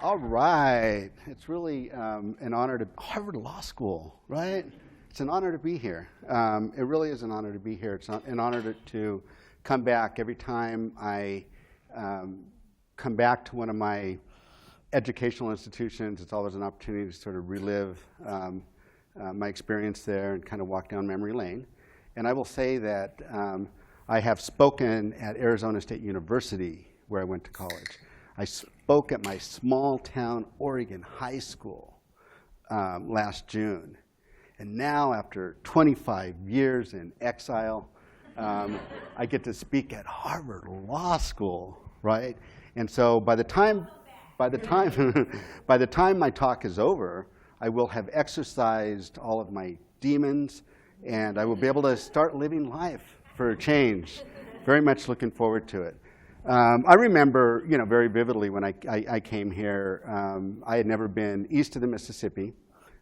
All right. It's really an honor to Harvard Law School, right? It's an honor to be here. It really is an honor to be here. It's an honor to come back. Every time I come back to one of my educational institutions, it's always an opportunity to sort of relive my experience there and kind of walk down memory lane. And I will say that I have spoken at Arizona State University, where I went to college. I spoke at my small town Oregon high school last June. And now, after 25 years in exile, I get to speak at Harvard Law School, right? And so by the time my talk is over, I will have exercised all of my demons, and I will be able to start living life for a change. Very much looking forward to it. I remember, very vividly when I came here. I had never been east of the Mississippi.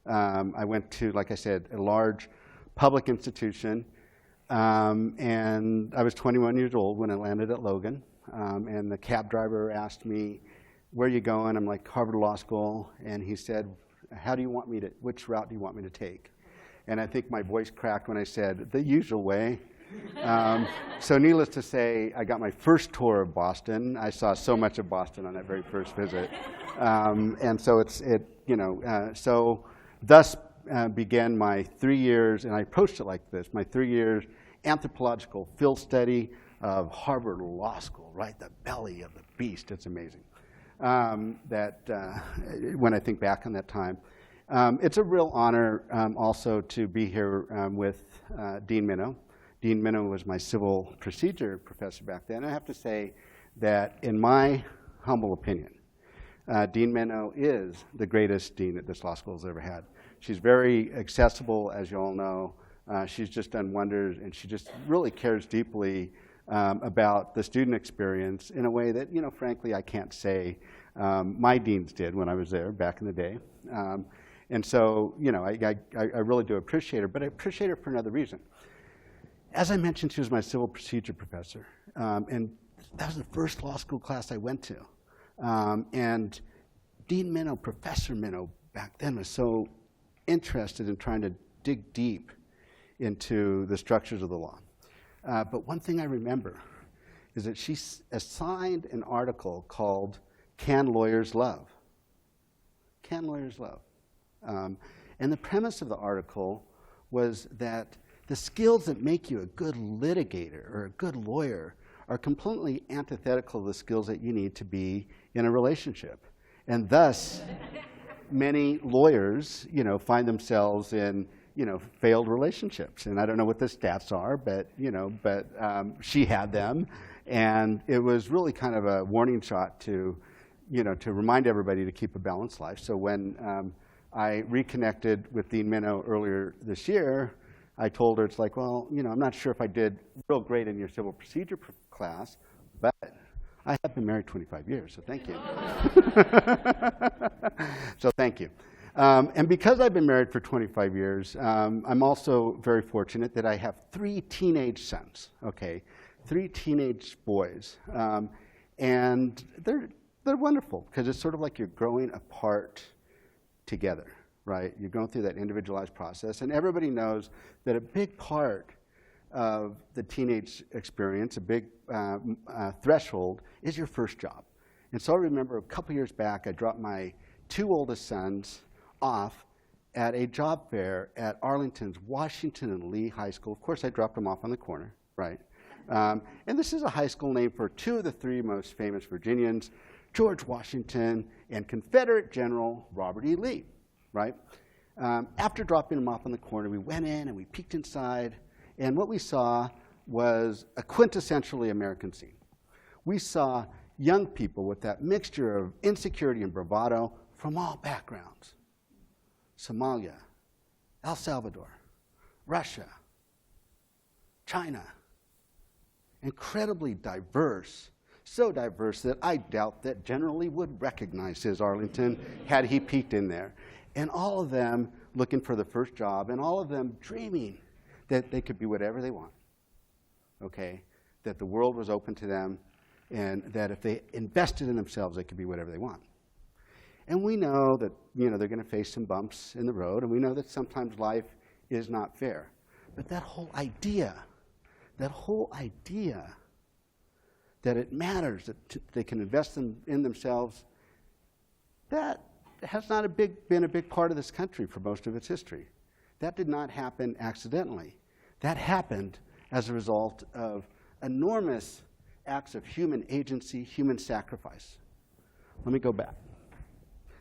I went to, like I said, a large public institution, and I was 21 years old when I landed at Logan. And the cab driver asked me, "Where are you going?" I'm like, "Harvard Law School." And he said, which route do you want me to take? And I think my voice cracked when I said, "The usual way." So needless to say, I got my first tour of Boston. I saw so much of Boston on that very first visit. And so so thus began my 3 years, and I approached it like this, my 3 years anthropological field study of Harvard Law School, right? The belly of the beast. It's amazing. When I think back on that time. It's a real honor also to be here with Dean Minow. Dean Minow was my civil procedure professor back then. I have to say that in my humble opinion, Dean Minow is the greatest dean that this law school has ever had. She's very accessible, as you all know. She's just done wonders, and she just really cares deeply about the student experience in a way that, frankly, I can't say my deans did when I was there back in the day. And so, I really do appreciate her, but I appreciate her for another reason. As I mentioned, she was my civil procedure professor, and that was the first law school class I went to. And Dean Minow, Professor Minow, back then was so interested in trying to dig deep into the structures of the law. But one thing I remember is that she assigned an article called "Can Lawyers Love?" Can Lawyers Love? And the premise of the article was that the skills that make you a good litigator or a good lawyer are completely antithetical to the skills that you need to be in a relationship. And thus, many lawyers, find themselves in, failed relationships. And I don't know what the stats are, but she had them. And it was really kind of a warning shot to remind everybody to keep a balanced life. So when I reconnected with Dean Minow earlier this year, I told her, it's like, well, I'm not sure if I did real great in your civil procedure class, but I have been married 25 years, so thank you. So thank you. And because I've been married for 25 years, I'm also very fortunate that I have 3 teenage sons, okay? 3 teenage boys. And they're wonderful, because it's sort of like you're growing apart together, right? You're going through that individualized process, and everybody knows that a big part of the teenage experience, a big threshold, is your first job. And so I remember a couple years back, I dropped my 2 oldest sons off at a job fair at Arlington's Washington and Lee High School. Of course, I dropped them off on the corner, right? And this is a high school named for 2 of the 3 most famous Virginians, George Washington and Confederate General Robert E. Lee, right? After dropping them off on the corner, we went in and we peeked inside, and what we saw was a quintessentially American scene. We saw young people with that mixture of insecurity and bravado from all backgrounds. Somalia, El Salvador, Russia, China. Incredibly diverse, so diverse that I doubt that General Lee would recognize his Arlington had he peeked in there. And all of them looking for the first job, and all of them dreaming that they could be whatever they want, okay? That the world was open to them, and that if they invested in themselves, they could be whatever they want. And we know that, they're going to face some bumps in the road, and we know that sometimes life is not fair. But that whole idea that it matters, that they can invest in themselves, that has not been a big part of this country for most of its history. That did not happen accidentally. That happened as a result of enormous acts of human agency, human sacrifice. Let me go back.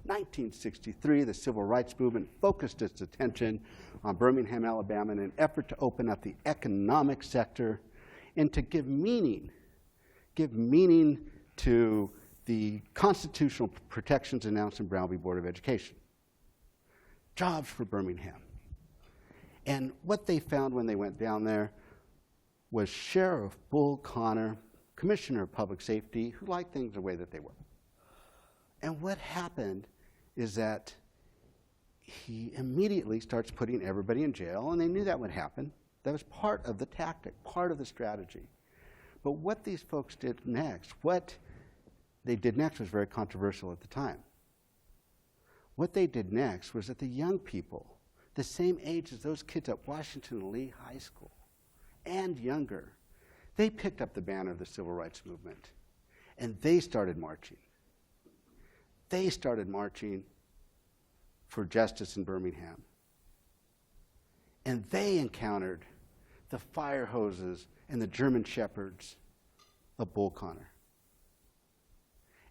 1963, the Civil Rights Movement focused its attention on Birmingham, Alabama in an effort to open up the economic sector and to give meaning to the constitutional protections announced in Brown v. Board of Education. Jobs for Birmingham. And what they found when they went down there was Sheriff Bull Connor, Commissioner of Public Safety, who liked things the way that they were. And what happened is that he immediately starts putting everybody in jail, and they knew that would happen. That was part of the tactic, part of the strategy. But what these folks did next, what they did next was very controversial at the time. What they did next was that the young people, the same age as those kids at Washington Lee High School and younger, they picked up the banner of the Civil Rights Movement, and they started marching. They started marching for justice in Birmingham. And they encountered the fire hoses and the German shepherds of Bull Connor.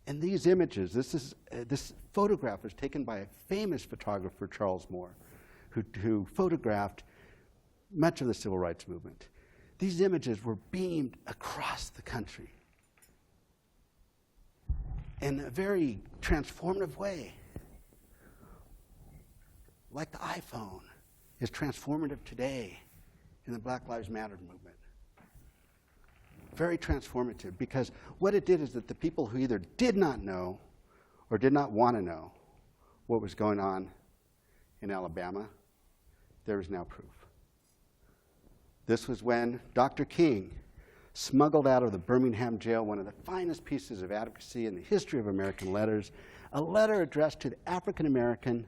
And these images, this photograph was taken by a famous photographer, Charles Moore, who photographed much of the Civil Rights Movement. These images were beamed across the country in a very transformative way. Like the iPhone is transformative today in the Black Lives Matter movement. Very transformative, because what it did is that the people who either did not know or did not want to know what was going on in Alabama, there is now proof. This was when Dr. King smuggled out of the Birmingham jail one of the finest pieces of advocacy in the history of American letters, a letter addressed to the African American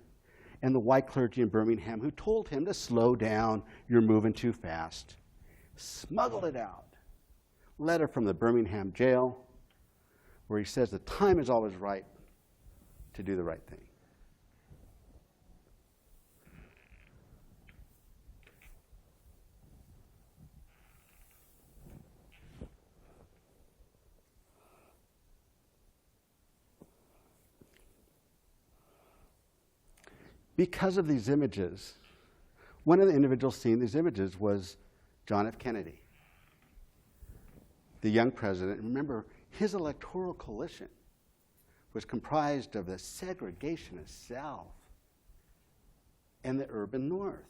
and the white clergy in Birmingham who told him to slow down, you're moving too fast. Smuggled it out. Letter from the Birmingham jail where he says the time is always right to do the right thing. Because of these images, one of the individuals seeing these images was John F. Kennedy, the young president. Remember, his electoral coalition was comprised of the segregationist South and the urban North.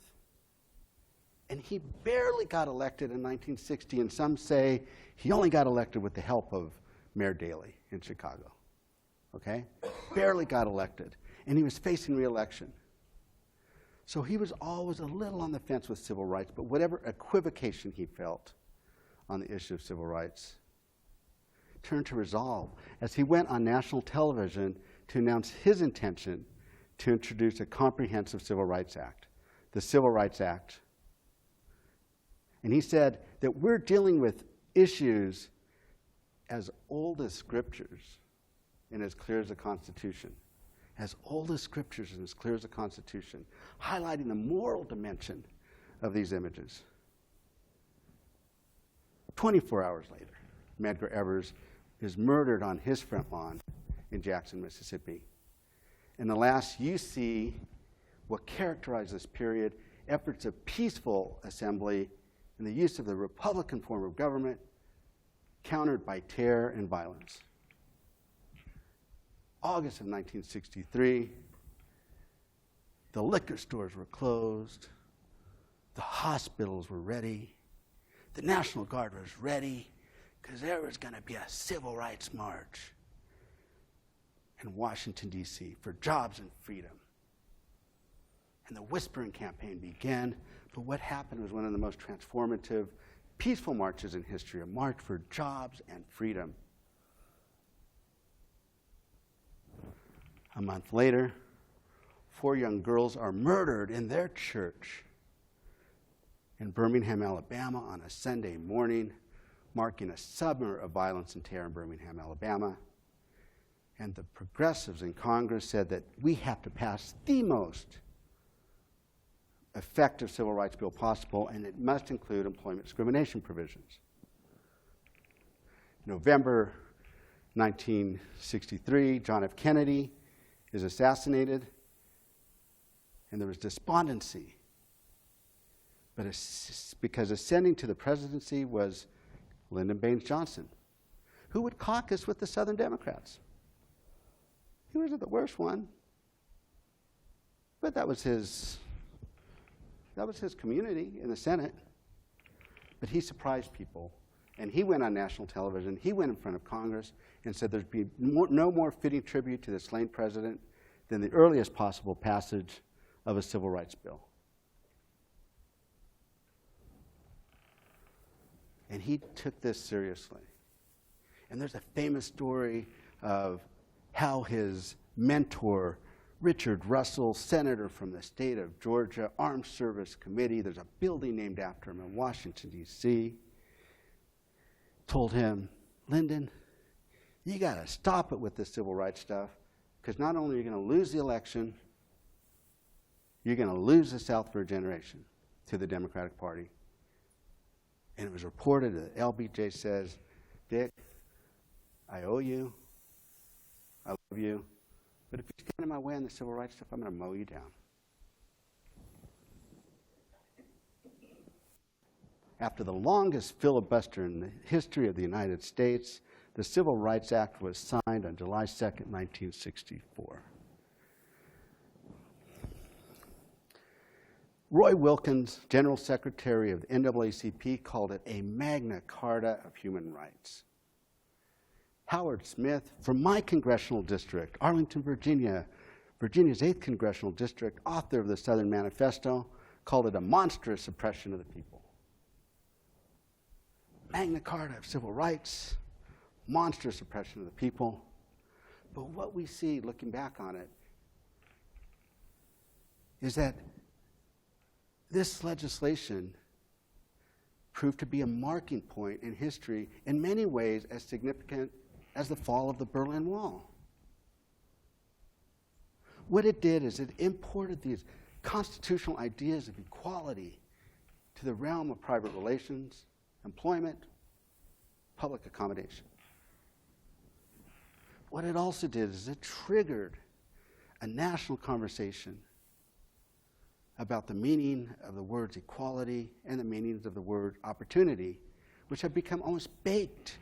And he barely got elected in 1960, and some say he only got elected with the help of Mayor Daley in Chicago. Okay? Barely got elected. And he was facing re-election. So he was always a little on the fence with civil rights, but whatever equivocation he felt on the issue of civil rights turned to resolve as he went on national television to announce his intention to introduce a comprehensive Civil Rights Act, the Civil Rights Act. And he said that we're dealing with issues as old as scriptures and as clear as the Constitution. As old as scriptures and as clear as the Constitution, highlighting the moral dimension of these images. 24 hours later, Medgar Evers is murdered on his front lawn in Jackson, Mississippi. In the last, you see what characterized this period, efforts of peaceful assembly and the use of the Republican form of government countered by terror and violence. August of 1963, the liquor stores were closed, the hospitals were ready, the National Guard was ready, because there was going to be a civil rights march in Washington, D.C. for jobs and freedom. And the whispering campaign began, but what happened was one of the most transformative, peaceful marches in history, a march for jobs and freedom. A month later, 4 young girls are murdered in their church in Birmingham, Alabama on a Sunday morning, marking a summer of violence and terror in Birmingham, Alabama. And the progressives in Congress said that we have to pass the most effective civil rights bill possible, and it must include employment discrimination provisions. November 1963, John F. Kennedy is assassinated, and there was despondency. But because ascending to the presidency was Lyndon Baines Johnson, who would caucus with the Southern Democrats. He wasn't the worst one, but that was his community in the Senate. But he surprised people, and he went on national television. He went in front of Congress and said there'd be no more fitting tribute to the slain president than the earliest possible passage of a civil rights bill. And he took this seriously. And there's a famous story of how his mentor, Richard Russell, senator from the state of Georgia, Armed Service Committee, there's a building named after him in Washington, D.C., told him, Lyndon, you got to stop it with this civil rights stuff, because not only are you going to lose the election, you're going to lose the South for a generation to the Democratic Party. And it was reported that LBJ says, Dick, I owe you, I love you, but if you stand in my way on the civil rights stuff, I'm going to mow you down. After the longest filibuster in the history of the United States, the Civil Rights Act was signed on July 2nd, 1964. Roy Wilkins, General Secretary of the NAACP, called it a Magna Carta of human rights. Howard Smith, from my congressional district, Arlington, Virginia, Virginia's 8th congressional district, author of the Southern Manifesto, called it a monstrous oppression of the people. Magna Carta of civil rights, monstrous oppression of the people. But what we see, looking back on it, is that this legislation proved to be a marking point in history in many ways as significant as the fall of the Berlin Wall. What it did is it imported these constitutional ideas of equality to the realm of private relations, employment, public accommodation. What it also did is it triggered a national conversation about the meaning of the words equality and the meanings of the word opportunity, which have become almost baked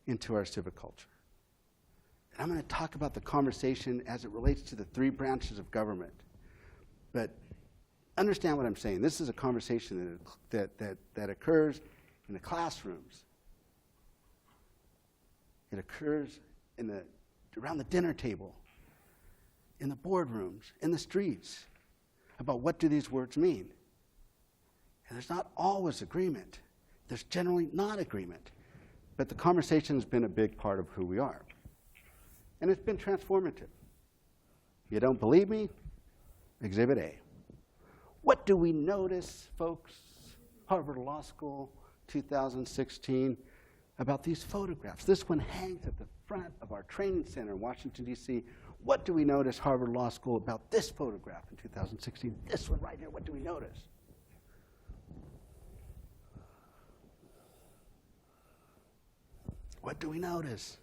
into our civic culture. And I'm going to talk about the conversation as it relates to the 3 branches of government. But understand what I'm saying. This is a conversation that occurs in the classrooms. It occurs around the dinner table, in the boardrooms, in the streets, about what do these words mean. And there's not always agreement. There's generally not agreement. But the conversation has been a big part of who we are. And it's been transformative. You don't believe me? Exhibit A. What do we notice, folks? Harvard Law School, 2016, about these photographs. This one hangs at the front of our training center in Washington, D.C. What do we notice, Harvard Law School, about this photograph in 2016? This one right here, what do we notice? What do we notice?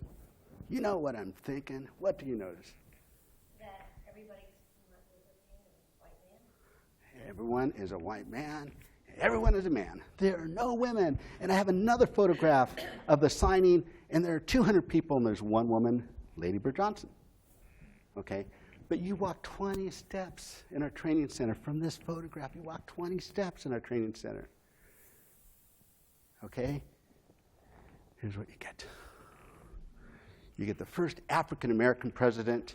You know what I'm thinking. What do you notice? That everybody's a white man. Everyone is a white man. Everyone is a man. There are no women. And I have another photograph of the signing, and there are 200 people, and there's one woman, Lady Bird Johnson. Okay? But you walk 20 steps in our training center. From this photograph, you walk 20 steps in our training center. Okay? Here's what you get. You get the first African-American president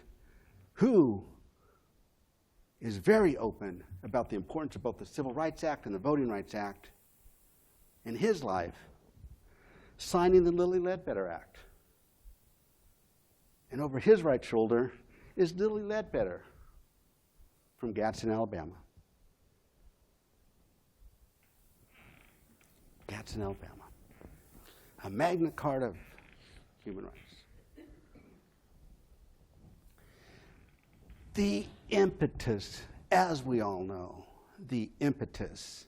who is very open about the importance of both the Civil Rights Act and the Voting Rights Act in his life, signing the Lilly Ledbetter Act. And over his right shoulder is Lily Ledbetter from Gadsden, Alabama. Gadsden, Alabama. A Magna Carta of human rights. The impetus, as we all know, the impetus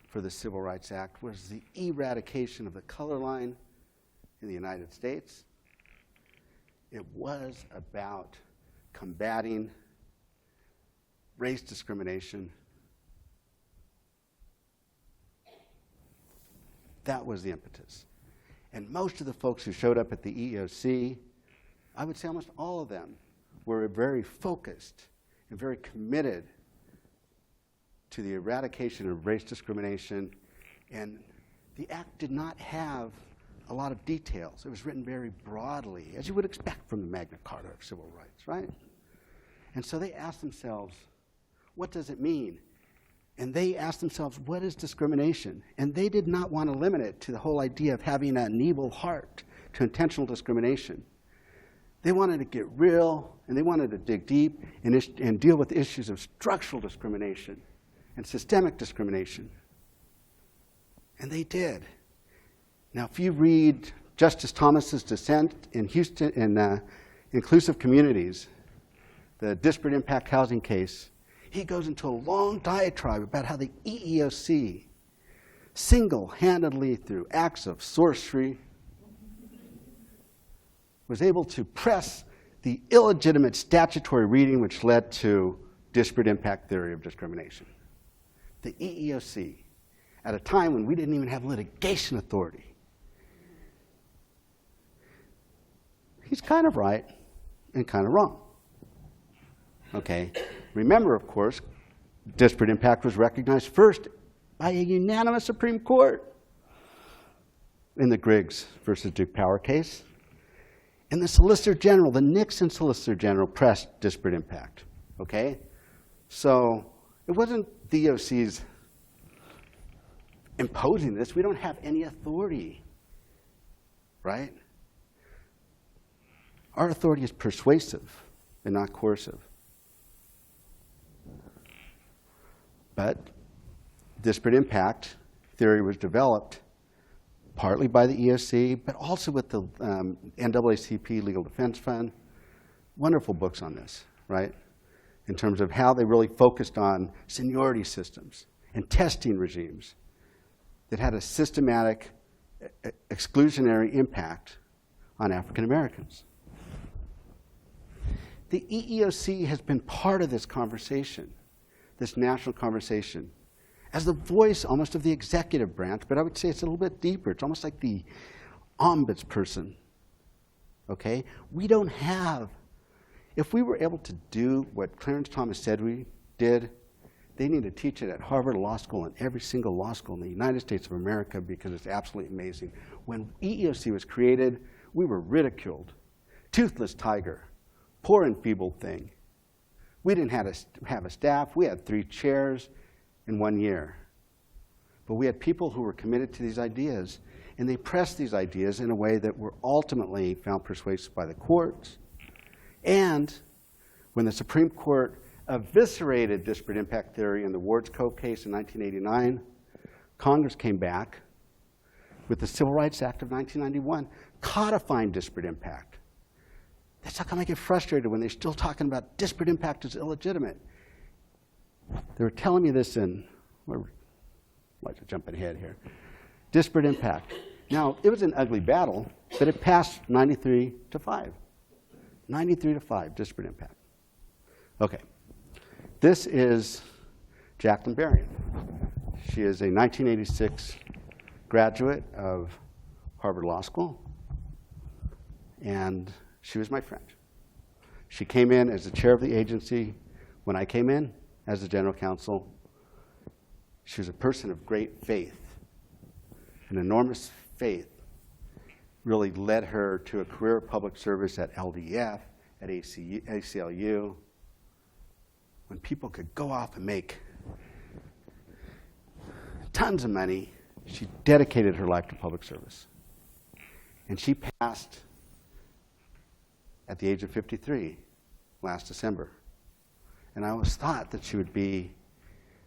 for the Civil Rights Act was the eradication of the color line in the United States. It was about combating race discrimination. That was the impetus. And most of the folks who showed up at the EEOC, I would say almost all of them, were very focused and very committed to the eradication of race discrimination. And the act did not have a lot of details. It was written very broadly, as you would expect from the Magna Carta of Civil Rights, right? And so they asked themselves, what does it mean? And they asked themselves, what is discrimination? And they did not want to limit it to the whole idea of having an evil heart to intentional discrimination. They wanted to get real, and they wanted to dig deep and deal with issues of structural discrimination and systemic discrimination. And they did. Now, if you read Justice Thomas's dissent in Houston in Inclusive Communities, the disparate impact housing case, he goes into a long diatribe about how the EEOC single-handedly, through acts of sorcery, was able to press the illegitimate statutory reading which led to disparate impact theory of discrimination. The EEOC, at a time when we didn't even have litigation authority. He's kind of right and kind of wrong. Okay. Remember, of course, disparate impact was recognized first by a unanimous Supreme Court in the Griggs versus Duke Power case. And the Solicitor General, the Nixon Solicitor General, pressed disparate impact. Okay? So it wasn't the EEOC's imposing this. We don't have any authority, right? Our authority is persuasive and not coercive. But disparate impact theory was developed partly by the EEOC, but also with the NAACP Legal Defense Fund. Wonderful books on this, right? In terms of how they really focused on seniority systems and testing regimes that had a systematic exclusionary impact on African Americans. The EEOC has been part of this conversation, this national conversation, as the voice almost of the executive branch, but I would say it's a little bit deeper. It's almost like the ombudsperson, okay? We don't have, if we were able to do what Clarence Thomas said we did, they need to teach it at Harvard Law School and every single law school in the United States of America because it's absolutely amazing. When EEOC was created, we were ridiculed. Toothless tiger, poor enfeebled thing. We didn't have a staff. We had 3 chairs in 1 year. But we had people who were committed to these ideas, and they pressed these ideas in a way that were ultimately found persuasive by the courts. And when the Supreme Court eviscerated disparate impact theory in the Ward's Cove case in 1989, Congress came back with the Civil Rights Act of 1991, codifying disparate impact. That's how come I get frustrated when they're still talking about disparate impact as illegitimate. They were telling me this in, why is it jumping ahead here? Disparate impact. Now, it was an ugly battle, but it passed 93-5. 93-5, disparate impact. Okay. This is Jacqueline Berrien. She is a 1986 graduate of Harvard Law School, and she was my friend. She came in as the chair of the agency when I came in as the general counsel. She was a person of great faith. An enormous faith really led her to a career of public service at LDF, at ACLU, when people could go off and make tons of money. She dedicated her life to public service. And she passed at the age of 53 last December. And I always thought that she would be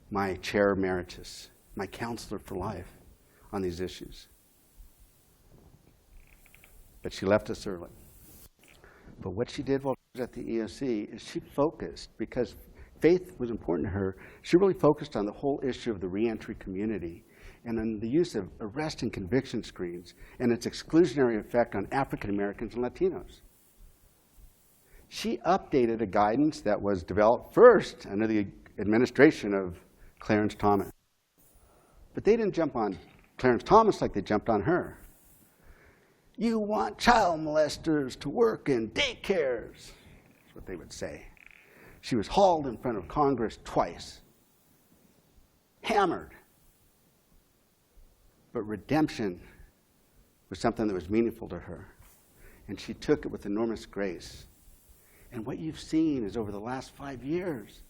my chair emeritus, my counselor for life on these issues. But she left us early. But what she did while she was at the EOC is she focused, because faith was important to her, she really focused on the whole issue of the reentry community and on the use of arrest and conviction screens and its exclusionary effect on African Americans and Latinos. She updated a guidance that was developed first under the administration of Clarence Thomas. But they didn't jump on Clarence Thomas like they jumped on her. You want child molesters to work in daycares, that's what they would say. She was hauled in front of Congress twice, hammered. But redemption was something that was meaningful to her, and she took it with enormous grace. And what you've seen is over the last 5 years,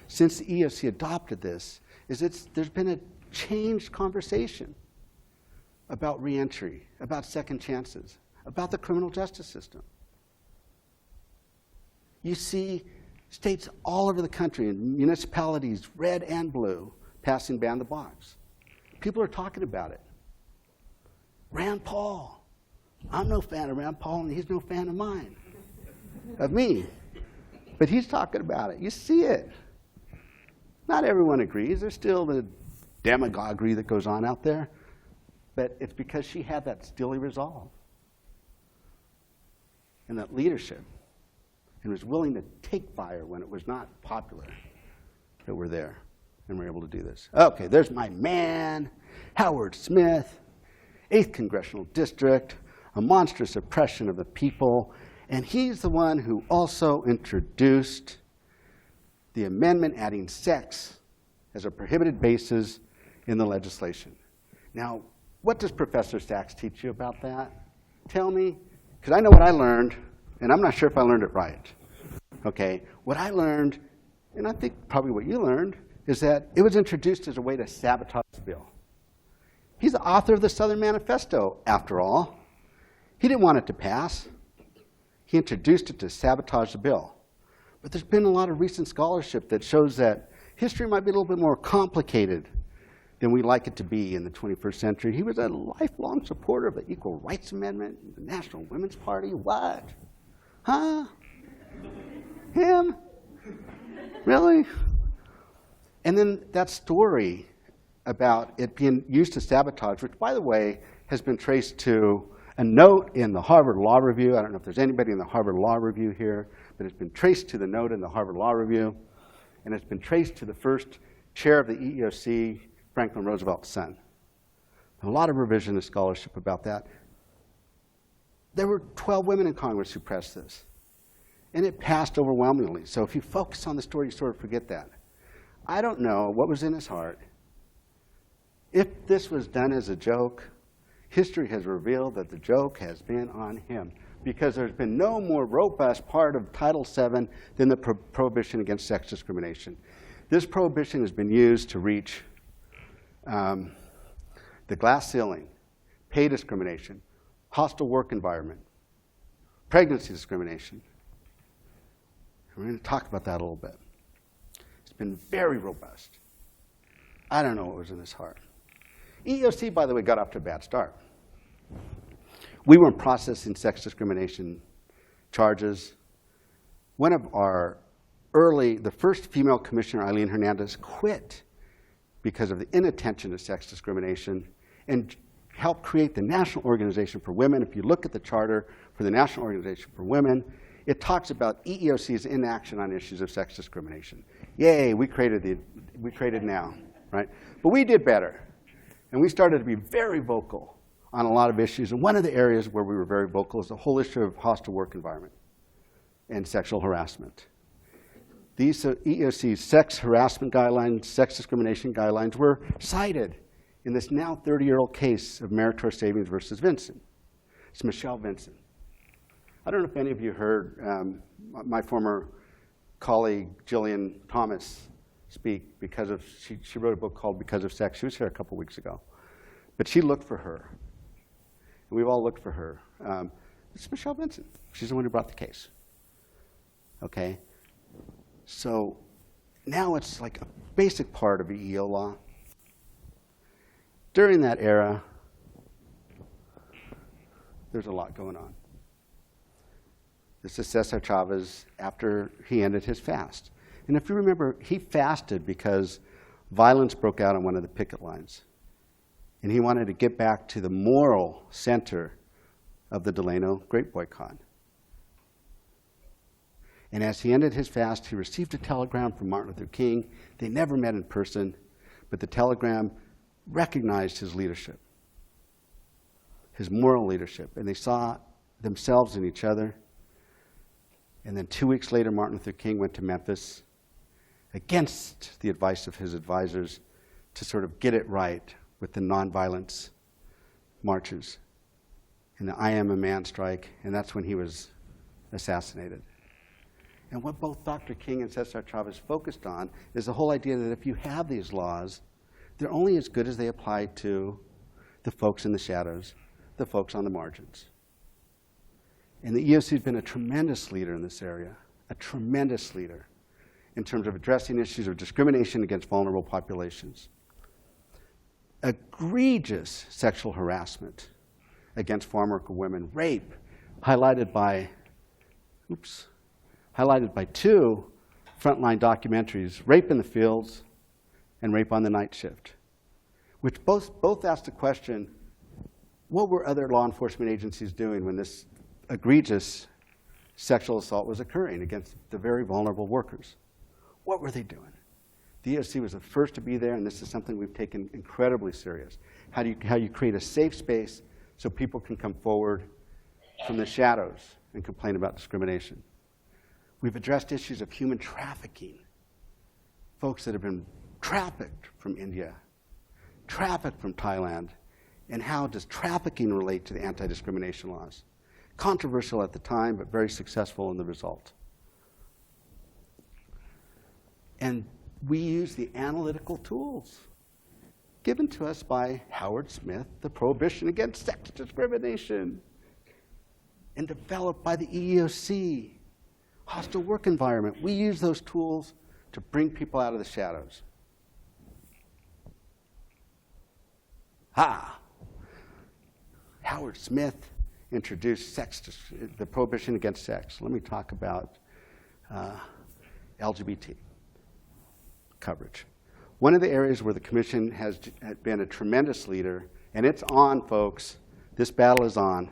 since the EOC adopted this, is there's been a changed conversation about reentry, about second chances, about the criminal justice system. You see states all over the country, and municipalities, red and blue, passing ban the box. People are talking about it. Rand Paul. I'm no fan of Rand Paul, and he's no fan of mine, of me. But he's talking about it. You see it. Not everyone agrees. There's still the demagoguery that goes on out there. But it's because she had that steely resolve and that leadership and was willing to take fire when it was not popular that we're there and we're able to do this. Okay, there's my man, Howard Smith, 8th Congressional District, a monstrous oppression of the people, and he's the one who also introduced the amendment adding sex as a prohibited basis in the legislation. Now, what does Professor Sachs teach you about that? Tell me, because I know what I learned, and I'm not sure if I learned it right. Okay, what I learned, and I think probably what you learned, is that it was introduced as a way to sabotage the bill. He's the author of the Southern Manifesto, after all. He didn't want it to pass. He introduced it to sabotage the bill. But there's been a lot of recent scholarship that shows that history might be a little bit more complicated than we like it to be in the 21st century. He was a lifelong supporter of the Equal Rights Amendment, the National Women's Party. What? Huh? Him? Really? And then that story about it being used to sabotage, which, by the way, has been traced to a note in the Harvard Law Review. I don't know if there's anybody in the Harvard Law Review here, but it's been traced to the note in the Harvard Law Review, and it's been traced to the first chair of the EEOC, Franklin Roosevelt's son. A lot of revisionist scholarship about that. There were 12 women in Congress who pressed this, and it passed overwhelmingly. So if you focus on the story, you sort of forget that. I don't know what was in his heart. If this was done as a joke, history has revealed that the joke has been on him, because there's been no more robust part of Title VII than the prohibition against sex discrimination. This prohibition has been used to reach the glass ceiling, pay discrimination, hostile work environment, pregnancy discrimination. We're going to talk about that a little bit. It's been very robust. I don't know what was in his heart. EEOC, by the way, got off to a bad start. We weren't processing sex discrimination charges. One of our the first female commissioner, Eileen Hernandez, quit because of the inattention to sex discrimination and helped create the National Organization for Women. If you look at the charter for the National Organization for Women, it talks about EEOC's inaction on issues of sex discrimination. Yay, we created now, right? But we did better. And we started to be very vocal on a lot of issues. And one of the areas where we were very vocal is the whole issue of hostile work environment and sexual harassment. These EEOC sex harassment guidelines, sex discrimination guidelines were cited in this now 30-year-old case of Meritorious Savings versus Vincent. It's Michelle Vincent. I don't know if any of you heard my former colleague, Jillian Thomas, speak because of, she wrote a book called Because of Sex. She was here a couple weeks ago. But she looked for her. And we've all looked for her. It's Michelle Vincent. She's the one who brought the case. okay? So now it's like a basic part of EEO law. During that era, there's a lot going on. This is Cesar Chavez after he ended his fast. And if you remember, he fasted because violence broke out on one of the picket lines. And he wanted to get back to the moral center of the Delano grape boycott. And as he ended his fast, he received a telegram from Martin Luther King. They never met in person, but the telegram recognized his leadership, his moral leadership, and they saw themselves in each other. And then 2 weeks later, Martin Luther King went to Memphis against the advice of his advisors to sort of get it right with the nonviolence marches and the I Am a Man strike, and that's when he was assassinated. And what both Dr. King and Cesar Chavez focused on is the whole idea that if you have these laws, they're only as good as they apply to the folks in the shadows, the folks on the margins. And the EOC has been a tremendous leader in this area, a tremendous leader in terms of addressing issues of discrimination against vulnerable populations. Egregious sexual harassment against farm worker women, rape, highlighted by two frontline documentaries, Rape in the Fields and Rape on the Night Shift, which both asked the question, what were other law enforcement agencies doing when this egregious sexual assault was occurring against the very vulnerable workers? What were they doing? The EOC was the first to be there, and this is something we've taken incredibly serious. How you create a safe space so people can come forward from the shadows and complain about discrimination. We've addressed issues of human trafficking, folks that have been trafficked from India, trafficked from Thailand, and how does trafficking relate to the anti-discrimination laws? Controversial at the time, but very successful in the result. And we use the analytical tools given to us by Howard Smith, the Prohibition against Sex Discrimination, and developed by the EEOC, hostile work environment. We use those tools to bring people out of the shadows. Howard Smith introduced the Prohibition against sex. Let me talk about LGBT coverage. One of the areas where the Commission has been a tremendous leader, and it's on, folks. This battle is on.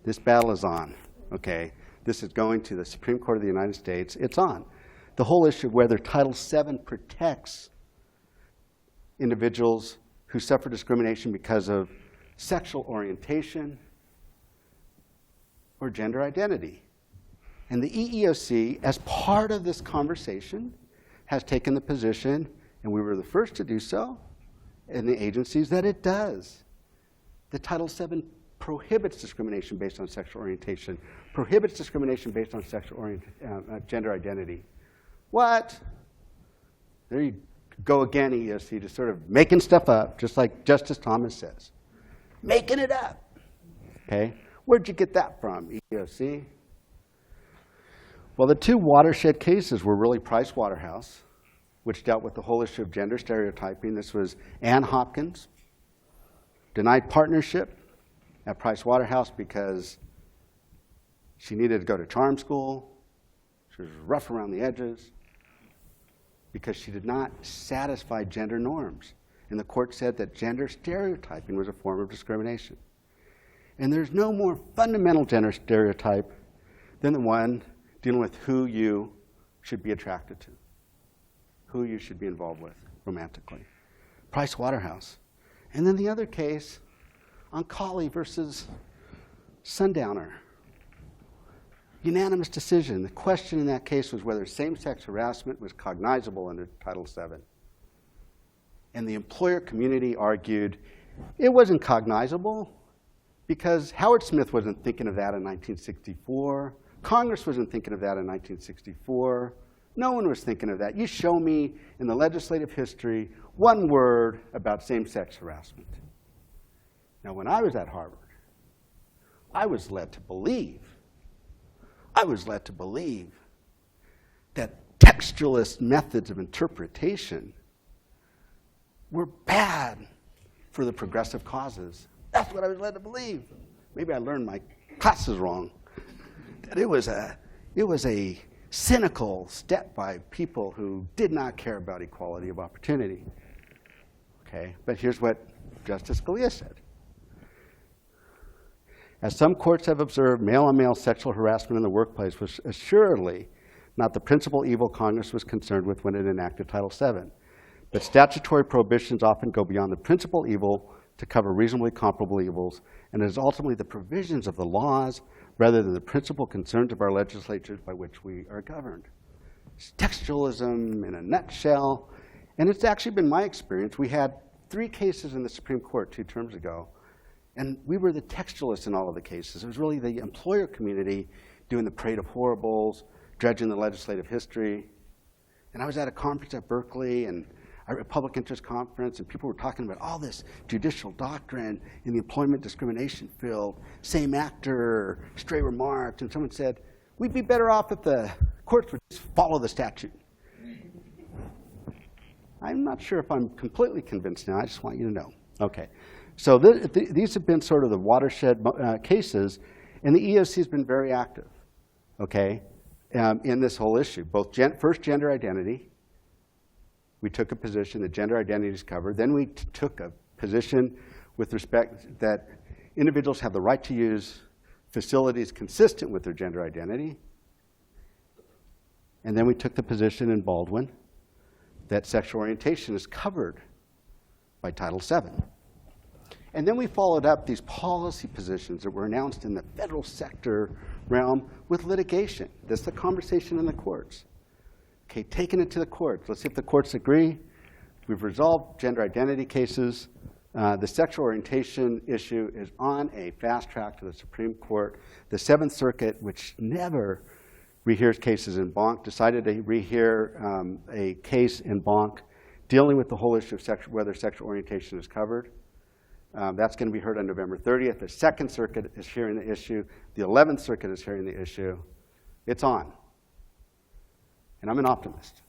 This battle is on, okay? This is going to the Supreme Court of the United States. It's on. The whole issue of whether Title VII protects individuals who suffer discrimination because of sexual orientation or gender identity. And the EEOC, as part of this conversation, has taken the position, and we were the first to do so in the agencies, that it does. The Title VII prohibits discrimination based on sexual orientation, prohibits discrimination based on gender identity. What? There you go again, EEOC, just sort of making stuff up, just like Justice Thomas says. Making it up, okay? Where'd you get that from, EEOC? Well, the two watershed cases were really Price Waterhouse, which dealt with the whole issue of gender stereotyping. This was Ann Hopkins, denied partnership at Price Waterhouse because she needed to go to charm school. She was rough around the edges because she did not satisfy gender norms. And the court said that gender stereotyping was a form of discrimination. And there's no more fundamental gender stereotype than the one dealing with who you should be attracted to, who you should be involved with romantically. Price Waterhouse. And then the other case, Oncology versus Sundowner. Unanimous decision. The question in that case was whether same-sex harassment was cognizable under Title VII. And the employer community argued it wasn't cognizable because Howard Smith wasn't thinking of that in 1964. Congress wasn't thinking of that in 1964. No one was thinking of that. You show me in the legislative history one word about same-sex harassment. Now, when I was at Harvard, I was led to believe that textualist methods of interpretation were bad for the progressive causes. That's what I was led to believe. Maybe I learned my classes wrong. That it was a cynical step by people who did not care about equality of opportunity. Okay, but here's what Justice Scalia said. As some courts have observed, male-on-male sexual harassment in the workplace was assuredly not the principal evil Congress was concerned with when it enacted Title VII. But statutory prohibitions often go beyond the principal evil to cover reasonably comparable evils, and it is ultimately the provisions of the laws rather than the principal concerns of our legislatures by which we are governed. It's textualism in a nutshell, and it's actually been my experience. We had 3 cases in the Supreme Court 2 terms ago, and we were the textualists in all of the cases. It was really the employer community doing the parade of horribles, dredging the legislative history. And I was at a conference at Berkeley, and a public interest conference, and people were talking about all this judicial doctrine in the employment discrimination field, same actor, stray remarks, and someone said, we'd be better off if the courts would just follow the statute. I'm not sure if I'm completely convinced now. I just want you to know. Okay, so these have been sort of the watershed cases, and the EEOC has been very active, okay, in this whole issue. Both first, gender identity. We took a position that gender identity is covered. Then we took a position with respect that individuals have the right to use facilities consistent with their gender identity. And then we took the position in Baldwin that sexual orientation is covered by Title VII. And then we followed up these policy positions that were announced in the federal sector realm with litigation. That's the conversation in the courts. Okay, taking it to the courts. Let's see if the courts agree. We've resolved gender identity cases. The sexual orientation issue is on a fast track to the Supreme Court. The Seventh Circuit, which never rehears cases en banc, decided to rehear a case en banc dealing with the whole issue of whether sexual orientation is covered. That's going to be heard on November 30th. The Second Circuit is hearing the issue. The 11th Circuit is hearing the issue. It's on. And I'm an optimist.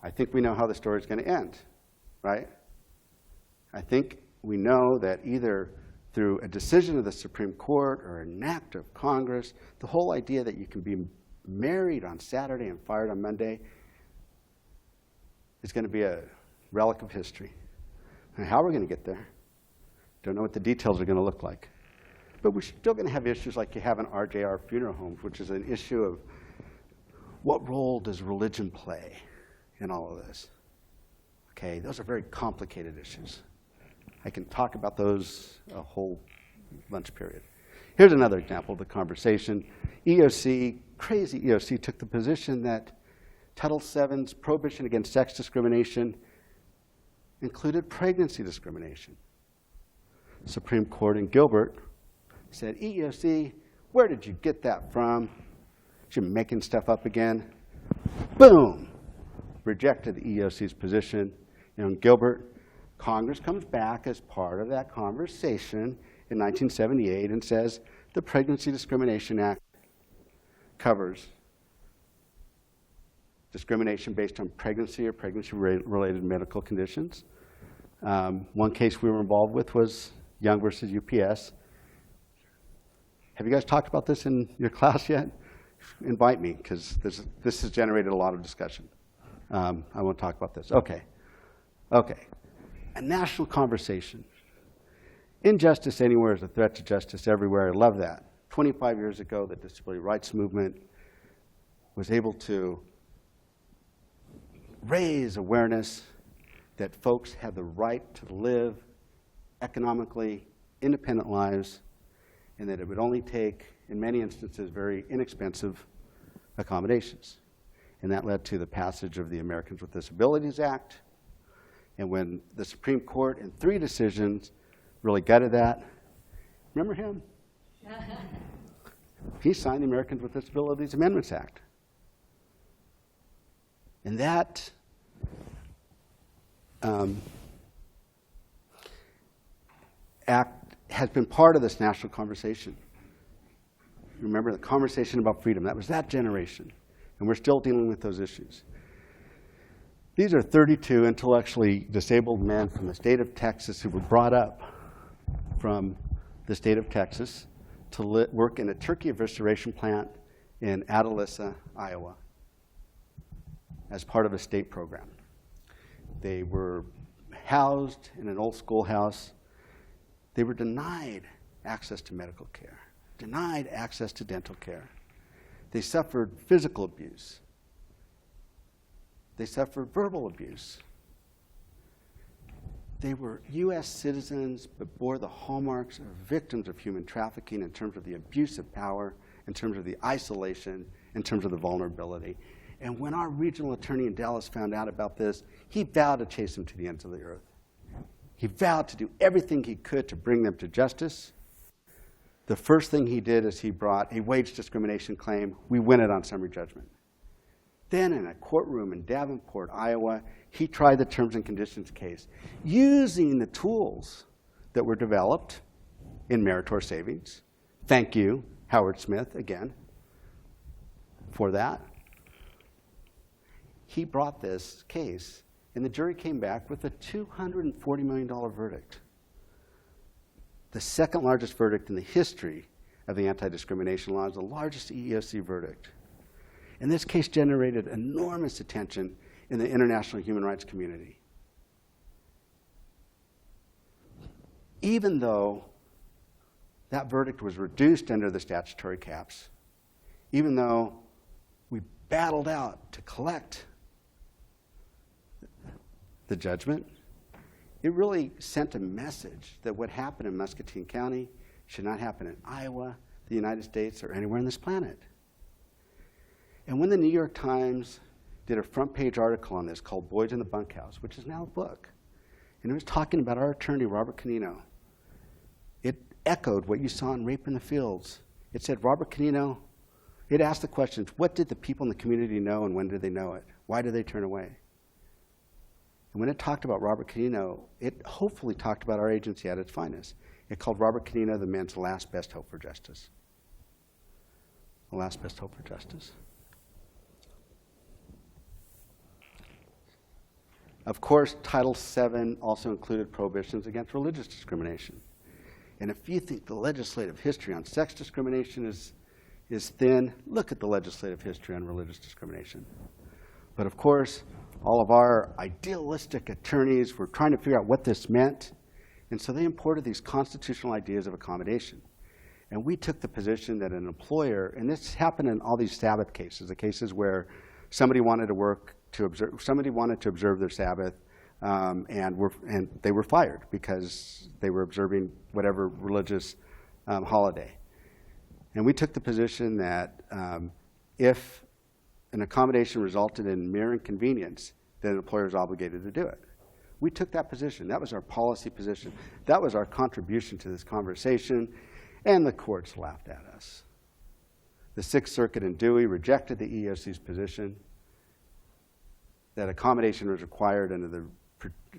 I think we know how the story is going to end, right? I think we know that either through a decision of the Supreme Court or an act of Congress, the whole idea that you can be married on Saturday and fired on Monday is going to be a relic of history. And how we're going to get there, don't know what the details are going to look like. But we're still going to have issues like you have in RJR funeral homes, which is an issue of what role does religion play in all of this? Okay, those are very complicated issues. I can talk about those a whole lunch period. Here's another example of the conversation. EEOC, crazy EEOC, took the position that Title VII's prohibition against sex discrimination included pregnancy discrimination. Supreme Court in Gilbert said, EEOC, where did you get that from? You're making stuff up again. Boom! Rejected the EEOC's position. In Gilbert, Congress comes back as part of that conversation in 1978 and says the Pregnancy Discrimination Act covers discrimination based on pregnancy or pregnancy-related medical conditions. One case we were involved with was Young versus UPS. Have you guys talked about this in your class yet? Invite me, because this has generated a lot of discussion. I won't talk about this. Okay. A national conversation. Injustice anywhere is a threat to justice everywhere. I love that. 25 years ago, the disability rights movement was able to raise awareness that folks have the right to live economically independent lives, and that it would only take, in many instances, very inexpensive accommodations. And that led to the passage of the Americans with Disabilities Act. And when the Supreme Court, in 3 decisions, really gutted that, remember him? He signed the Americans with Disabilities Amendments Act. And that act has been part of this national conversation. Remember the conversation about freedom. That was that generation. And And we're still dealing with those issues. These are 32 intellectually disabled men from the state of Texas who were brought up from the state of Texas to work in a turkey evisceration plant in Atalissa, Iowa, as part of a state program. They were housed in an old schoolhouse. They were denied access to medical care, denied access to dental care. They suffered physical abuse. They suffered verbal abuse. They were U.S. citizens, but bore the hallmarks of victims of human trafficking in terms of the abuse of power, in terms of the isolation, in terms of the vulnerability. And when our regional attorney in Dallas found out about this, he vowed to chase them to the ends of the earth. He vowed to do everything he could to bring them to justice. The first thing he did is he brought a wage discrimination claim. We win it on summary judgment. Then in a courtroom in Davenport, Iowa, he tried the terms and conditions case using the tools that were developed in Meritor Savings. Thank you, Howard Smith, again, for that. He brought this case, and the jury came back with a $240 million verdict. The second largest verdict in the history of the anti-discrimination laws, the largest EEOC verdict. And this case generated enormous attention in the international human rights community. Even though that verdict was reduced under the statutory caps, even though we battled out to collect the judgment, it really sent a message that what happened in Muscatine County should not happen in Iowa, the United States, or anywhere on this planet. And when the New York Times did a front page article on this called Boys in the Bunkhouse, which is now a book, and it was talking about our attorney, Robert Canino, it echoed what you saw in Rape in the Fields. It said, Robert Canino, it asked the questions, what did the people in the community know and when did they know it? Why did they turn away? And when it talked about Robert Canino, it hopefully talked about our agency at its finest. It called Robert Canino the man's last best hope for justice. The last best hope for justice. Of course, Title VII also included prohibitions against religious discrimination. And if you think the legislative history on sex discrimination is thin, look at the legislative history on religious discrimination. But of course, all of our idealistic attorneys were trying to figure out what this meant, and so they imported these constitutional ideas of accommodation. And we took the position that an employer, and this happened in all these Sabbath cases, the cases where somebody wanted to observe their Sabbath, and they were fired because they were observing whatever religious holiday. And we took the position that if an accommodation resulted in mere inconvenience, then an employer is obligated to do it. We took that position. That was our policy position. That was our contribution to this conversation, and the courts laughed at us. The Sixth Circuit in Dewey rejected the EEOC's position that accommodation was required under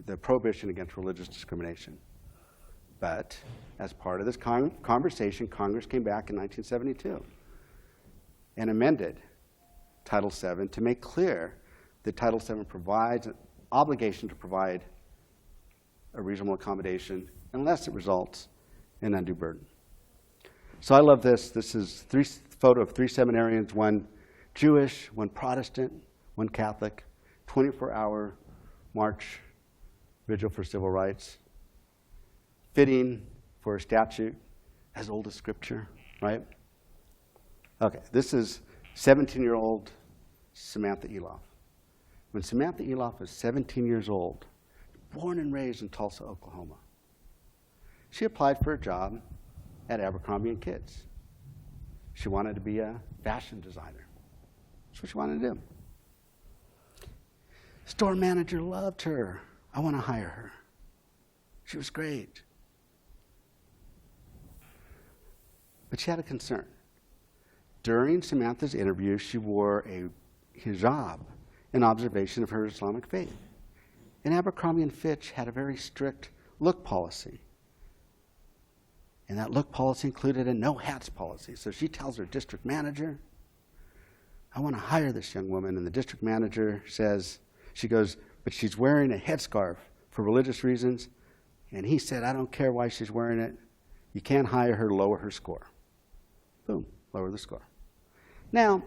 the prohibition against religious discrimination. But as part of this conversation, Congress came back in 1972 and amended Title VII to make clear that Title VII provides an obligation to provide a reasonable accommodation unless it results in undue burden. So I love this. This is a photo of 3 seminarians, one Jewish, one Protestant, one Catholic, 24-hour march vigil for civil rights, fitting for a statute as old as Scripture, right? Okay, this is 17-year-old Samantha Eloff. When Samantha Eloff was 17 years old, born and raised in Tulsa, Oklahoma, she applied for a job at Abercrombie & Kids. She wanted to be a fashion designer. That's what she wanted to do. Store manager loved her. I want to hire her. She was great. But she had a concern. During Samantha's interview, she wore a hijab in observation of her Islamic faith. And Abercrombie & Fitch had a very strict look policy. And that look policy included a no hats policy. So she tells her district manager, I want to hire this young woman. And the district manager says, she goes, but she's wearing a headscarf for religious reasons. And he said, I don't care why she's wearing it. You can't hire her, lower her score. Boom, lower the score. Now,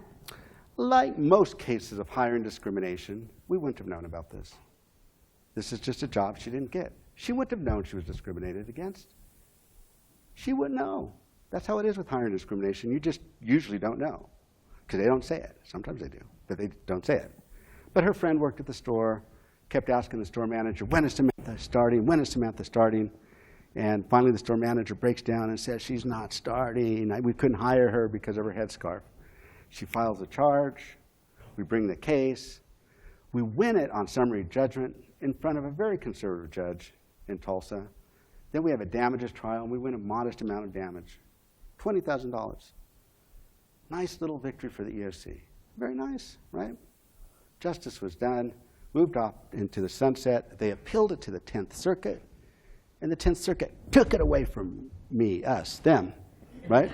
like most cases of hiring discrimination, we wouldn't have known about this. This is just a job she didn't get. She wouldn't have known she was discriminated against. She wouldn't know. That's how it is with hiring discrimination. You just usually don't know, because they don't say it. Sometimes they do, but they don't say it. But her friend worked at the store, kept asking the store manager, when is Samantha starting? When is Samantha starting? And finally the store manager breaks down and says, she's not starting. We couldn't hire her because of her headscarf. She files a charge. We bring the case. We win it on summary judgment in front of a very conservative judge in Tulsa. Then we have a damages trial, and we win a modest amount of damage, $20,000. Nice little victory for the EOC. Very nice, right? Justice was done, moved off into the sunset. They appealed it to the 10th Circuit, and the 10th Circuit took it away from me, us, them, right?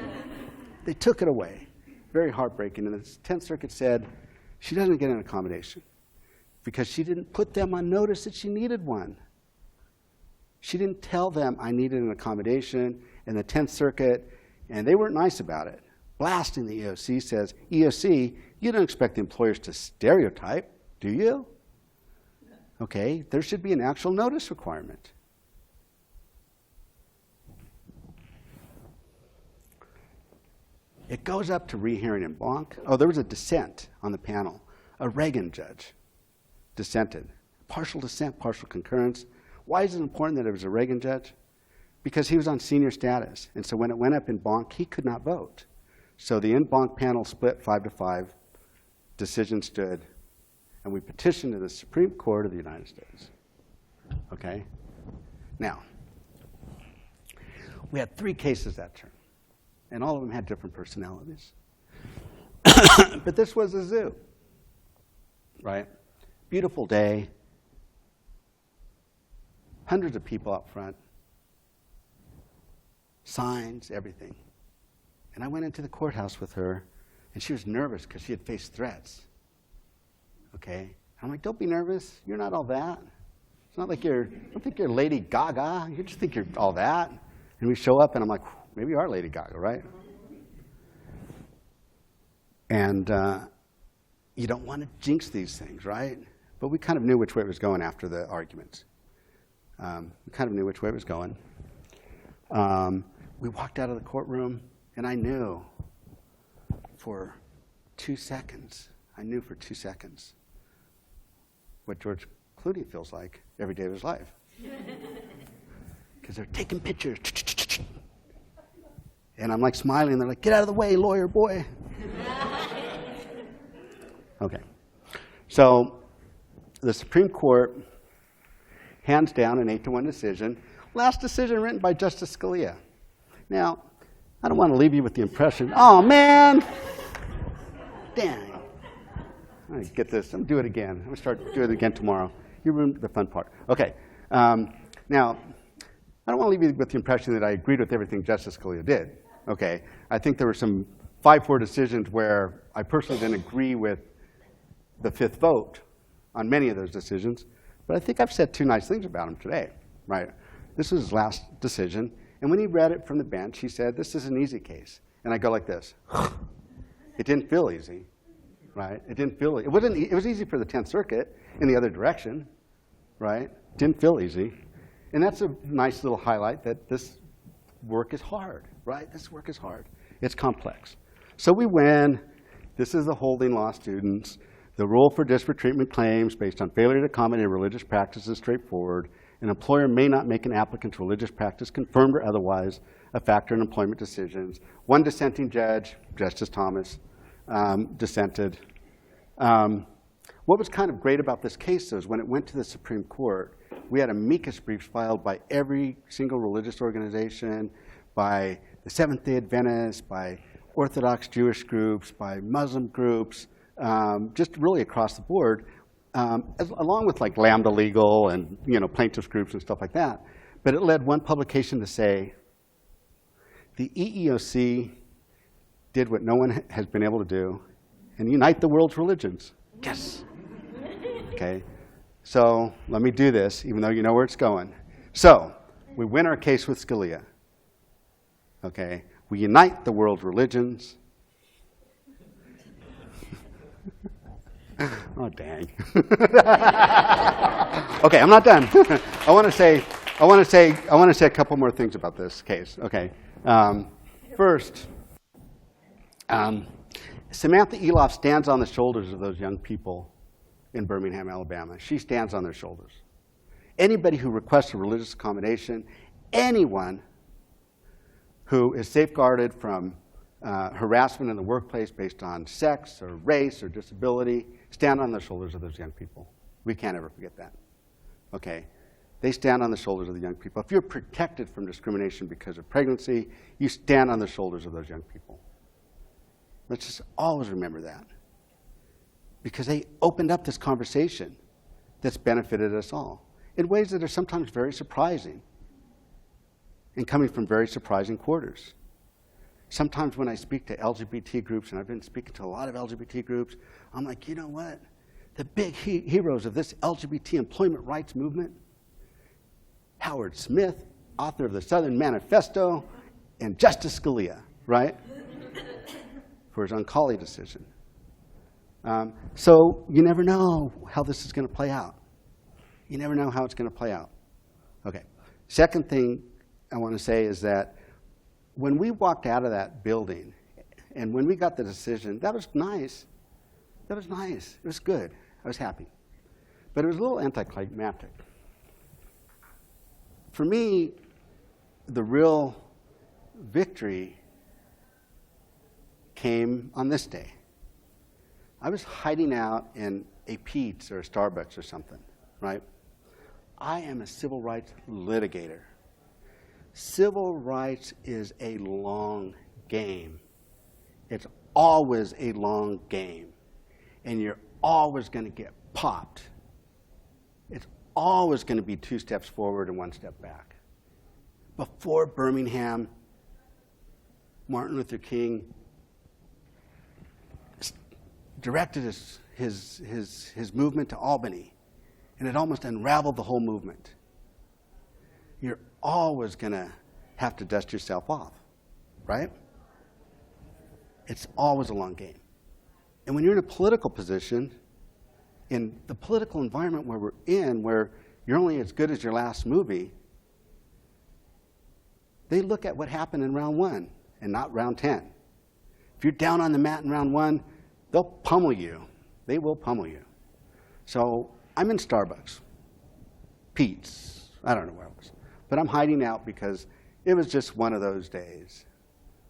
They took it away. Very heartbreaking. And the 10th Circuit said she doesn't get an accommodation because she didn't put them on notice that she needed one. She didn't tell them I needed an accommodation. And the 10th Circuit, and they weren't nice about it, blasting the EOC, says, EOC, you don't expect employers to stereotype, do you? Okay, there should be an actual notice requirement. It goes up to rehearing in Bonk. Oh, there was a dissent on the panel. A Reagan judge dissented. Partial dissent, partial concurrence. Why is it important that it was a Reagan judge? Because he was on senior status. And so when it went up in Bonk, he could not vote. So the in-Bonk panel split 5-5. Decision stood. And we petitioned to the Supreme Court of the United States. Okay? Now, we had 3 cases that term. And all of them had different personalities. But this was a zoo, right? Beautiful day. Hundreds of people out front. Signs, everything. And I went into the courthouse with her, and she was nervous because she had faced threats. Okay? I'm like, don't be nervous. You're not all that. It's not like don't think you're Lady Gaga. You just think you're all that. And we show up, and I'm like, maybe you are Lady Gaga, right? And you don't want to jinx these things, right? But we kind of knew which way it was going after the arguments. We kind of knew which way it was going. We walked out of the courtroom, and I knew for 2 seconds, what George Clooney feels like every day of his life. Because they're taking pictures. And I'm like smiling, and they're like, get out of the way, lawyer boy. Okay. So the Supreme Court hands down an 8-1 decision. Last decision written by Justice Scalia. Now, I don't want to leave you with the impression, oh man, dang. I get this, I'm going to do it again. I'm going to start doing it again tomorrow. You ruined the fun part. Okay. Now, I don't want to leave you with the impression that I agreed with everything Justice Scalia did. Okay. I think there were some 5-4 decisions where I personally didn't agree with the 5th vote on many of those decisions. But I think I've said 2 nice things about him today, right? This was his last decision. And when he read it from the bench, he said, this is an easy case. And I go like this. It didn't feel easy, right? It didn't feel, it was easy for the 10th Circuit in the other direction, right? Didn't feel easy. And that's a nice little highlight that this work is hard, right? This work is hard. It's complex. So we win. This is the holding law students. The rule for disparate treatment claims based on failure to accommodate religious practice is straightforward. An employer may not make an applicant's religious practice, confirmed or otherwise, a factor in employment decisions. One dissenting judge, Justice Thomas, dissented. What was kind of great about this case, though, is when it went to the Supreme Court, we had amicus briefs filed by every single religious organization, by the Seventh-day Adventists, by Orthodox Jewish groups, by Muslim groups, just really across the board, along with like Lambda Legal and plaintiffs groups and stuff like that. But it led one publication to say, the EEOC did what no one has been able to do, and unite the world's religions. Yes. Okay. So let me do this, even though you know where it's going. So we win our case with Scalia. Okay. We unite the world's religions. Oh, dang. Okay, I'm not done. I want to say a couple more things about this case. Okay. First, Samantha Eloff stands on the shoulders of those young people in Birmingham, Alabama. She stands on their shoulders. Anybody who requests a religious accommodation, anyone who is safeguarded from harassment in the workplace based on sex or race or disability, stand on the shoulders of those young people. We can't ever forget that. Okay? They stand on the shoulders of the young people. If you're protected from discrimination because of pregnancy, you stand on the shoulders of those young people. Let's just always remember that. Because they opened up this conversation that's benefited us all in ways that are sometimes very surprising and coming from very surprising quarters. Sometimes when I speak to LGBT groups, and I've been speaking to a lot of LGBT groups, I'm like, you know what? The big heroes of this LGBT employment rights movement, Howard Smith, author of the Southern Manifesto, and Justice Scalia, right? For his Uncali decision. So you never know how this is going to play out. You never know how it's going to play out. Okay. Second thing I want to say is that when we walked out of that building and when we got the decision, that was nice. That was nice. It was good. I was happy. But it was a little anticlimactic. For me, the real victory came on this day. I was hiding out in a Pete's or a Starbucks or something, right? I am a civil rights litigator. Civil rights is a long game. It's always a long game. And you're always going to get popped. It's always going to be 2 steps forward and 1 step back. Before Birmingham, Martin Luther King directed his movement to Albany, and it almost unraveled the whole movement. You're always going to have to dust yourself off, right? It's always a long game. And when you're in a political position, in the political environment where we're in, where you're only as good as your last movie, they look at what happened in round 1 and not round 10. If you're down on the mat in round 1, they'll pummel you. They will pummel you. So I'm in Starbucks, Pete's, I don't know where else. But I'm hiding out because it was just one of those days.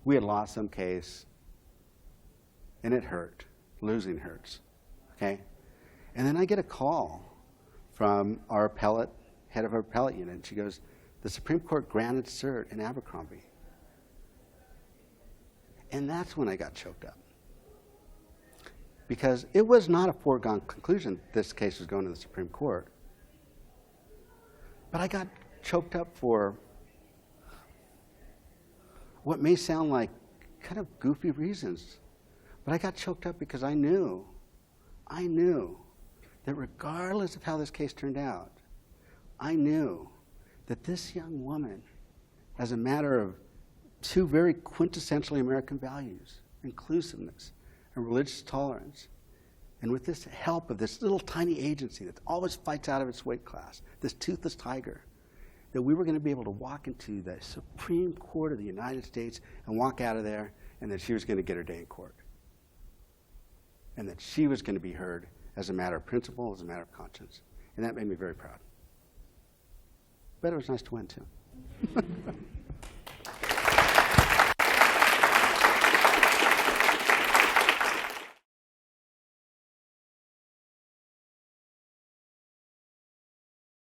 We had lost some case, and it hurt. Losing hurts, okay? And then I get a call from our head of our appellate unit, and she goes, the Supreme Court granted cert in Abercrombie. And that's when I got choked up. Because it was not a foregone conclusion this case was going to the Supreme Court. But I got choked up for what may sound like kind of goofy reasons. But I got choked up because I knew that regardless of how this case turned out, I knew that this young woman, as a matter of 2 very quintessentially American values, inclusiveness and religious tolerance, and with this help of this little tiny agency that always fights out of its weight class, this toothless tiger, that we were going to be able to walk into the Supreme Court of the United States and walk out of there, and that she was going to get her day in court. And that she was going to be heard as a matter of principle, as a matter of conscience. And that made me very proud. But it was nice to win, too.